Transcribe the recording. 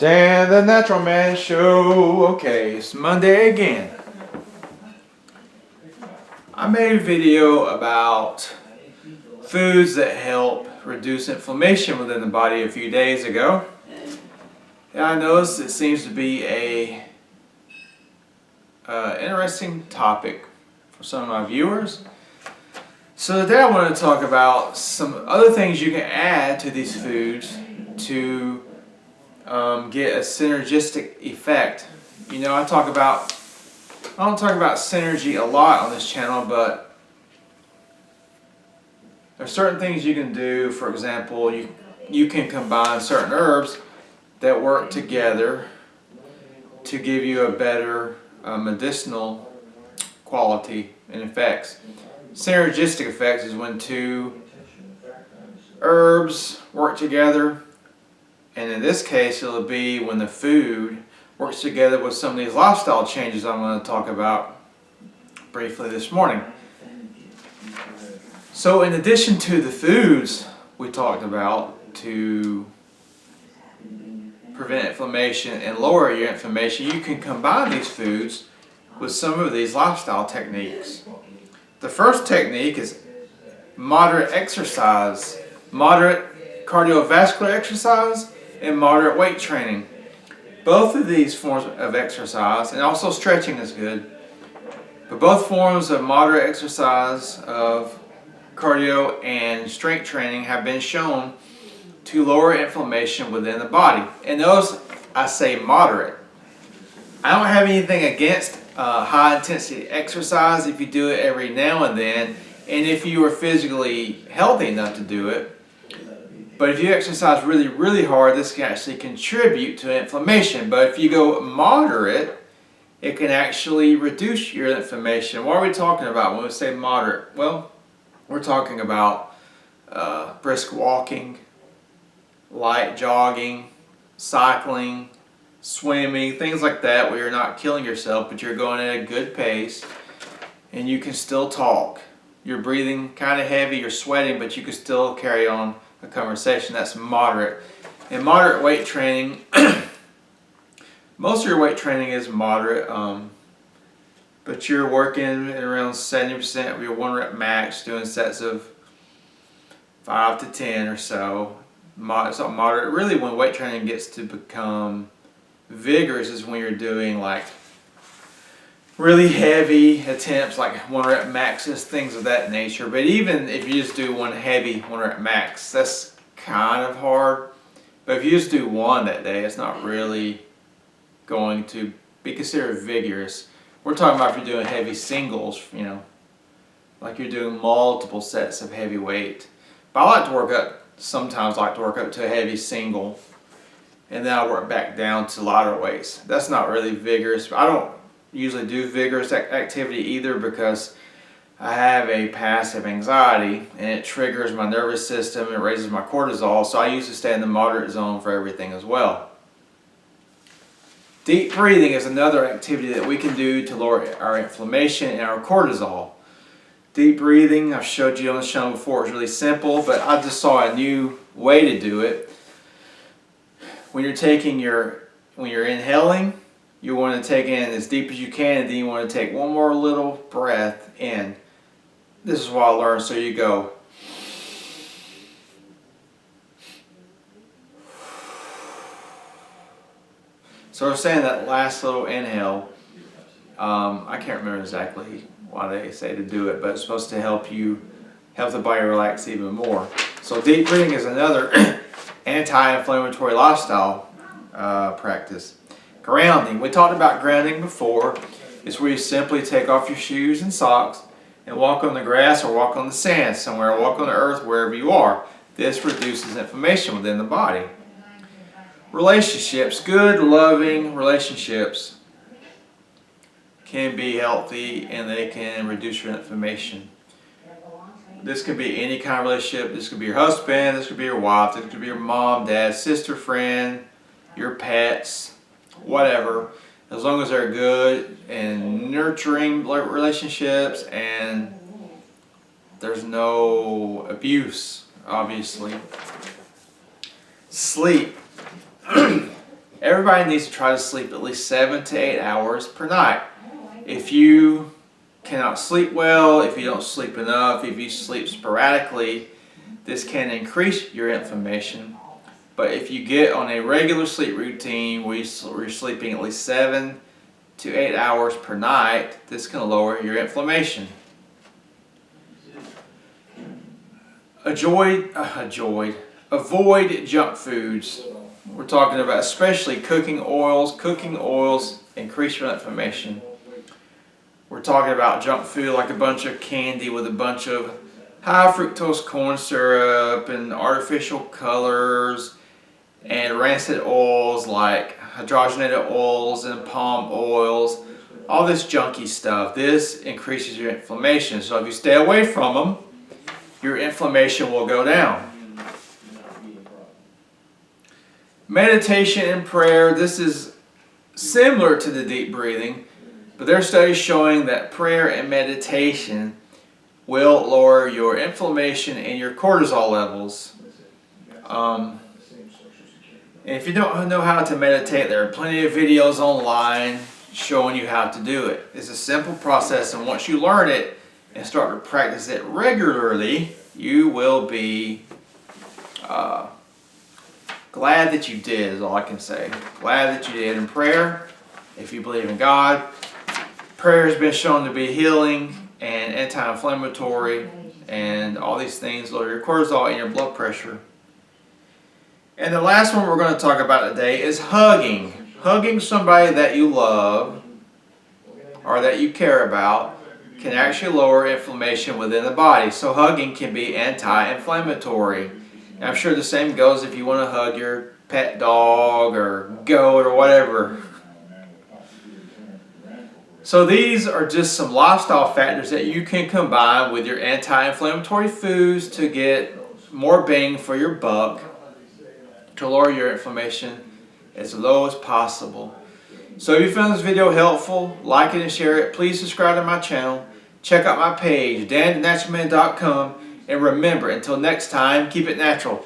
Dan the Natural Man Show. Okay, it's Monday again. I made a video about foods that help reduce inflammation within the body a few days ago. And I noticed it seems to be a interesting topic for some of my viewers. So today I want to talk about some other things you can add to these foods to get a synergistic effect. You know, I don't talk about synergy a lot on this channel, but there's certain things you can do. For example, you can combine certain herbs that work together to give you a better medicinal quality and effects. Synergistic effects is when two herbs work together, and in this case it'll be when the food works together with some of these lifestyle changes I'm going to talk about briefly this morning. So in addition to the foods we talked about to prevent inflammation and lower your inflammation, you can combine these foods with some of these lifestyle techniques. The first technique is moderate exercise, moderate cardiovascular exercise, and moderate weight training. Both of these forms of exercise, and also stretching is good, but both forms of moderate exercise, of cardio and strength training have been shown to lower inflammation within the body. And those, I say moderate. I don't have anything against high intensity exercise if you do it every now and then, and if you are physically healthy enough to do it. But if you exercise really, really hard, this can actually contribute to inflammation. But if you go moderate, it can actually reduce your inflammation. What are we talking about when we say moderate? Well, we're talking about brisk walking, light jogging, cycling, swimming, things like that, where you're not killing yourself, but you're going at a good pace and you can still talk. You're breathing kind of heavy, you're sweating, but you can still carry on a conversation. That's moderate. And moderate weight training, most of your weight training is moderate, but you're working at around 70% of your 1 rep max, doing sets of 5 to 10 or so. So moderate. Really, when weight training gets to become vigorous is when you're doing like really heavy attempts, like 1 rep maxes, things of that nature. But even if you just do one heavy 1 rep max, that's kind of hard. But if you just do one that day, it's not really going to be considered vigorous. We're talking about if you're doing heavy singles, you know, like you're doing multiple sets of heavy weight. But I like to work up, sometimes like to work up to a heavy single, and then I work back down to lighter weights. That's not really vigorous. I don't usually do vigorous activity either, because I have a passive anxiety and it triggers my nervous system, it raises my cortisol, so I usually stay in the moderate zone for everything as well. Deep breathing is another activity that we can do to lower our inflammation and our cortisol. Deep breathing, I've showed you on the channel before, it's really simple, but I just saw a new way to do it. When you're inhaling, you want to take in as deep as you can, and then you want to take one more little breath in. This is what I learned. So you go. So we're saying that last little inhale, I can't remember exactly why they say to do it, but it's supposed to help the body relax even more. So deep breathing is another anti-inflammatory lifestyle practice. Grounding. We talked about grounding before. It's where you simply take off your shoes and socks and walk on the grass or walk on the sand somewhere, or walk on the earth, wherever you are. This reduces inflammation within the body. Relationships. Good, loving relationships can be healthy, and they can reduce your inflammation. This could be any kind of relationship. This could be your husband, this could be your wife, this could be your mom, dad, sister, friend, your pets, whatever. As long as they're good and nurturing relationships and there's no abuse, obviously. Sleep. Everybody needs to try to sleep at least 7 to 8 hours per night. If you cannot sleep well, if you don't sleep enough, if you sleep sporadically, this can increase your inflammation. But if you get on a regular sleep routine where you're sleeping at least 7 to 8 hours per night, this can lower your inflammation. Avoid junk foods. We're talking about especially cooking oils. Cooking oils increase your inflammation. We're talking about junk food like a bunch of candy with a bunch of high fructose corn syrup and artificial colors and rancid oils like hydrogenated oils and palm oils. All this junky stuff. This increases your inflammation. So if you stay away from them, your inflammation will go down. Meditation and prayer, this is similar to the deep breathing, but there are studies showing that prayer and meditation will lower your inflammation and your cortisol levels. And if you don't know how to meditate, there are plenty of videos online showing you how to do it. It's a simple process, and once you learn it and start to practice it regularly, you will be glad that you did, is all I can say. Glad that you did. In prayer, if you believe in God, prayer has been shown to be healing and anti-inflammatory, and all these things lower your cortisol and your blood pressure. And the last one we're going to talk about today is hugging. Hugging somebody that you love or that you care about can actually lower inflammation within the body. So hugging can be anti-inflammatory. And I'm sure the same goes if you want to hug your pet dog or goat or whatever. So these are just some lifestyle factors that you can combine with your anti-inflammatory foods to get more bang for your buck, to lower your inflammation as low as possible. So if you found this video helpful, like it and share it. Please subscribe to my channel. Check out my page, danthenaturalman.com. And remember, until next time, keep it natural.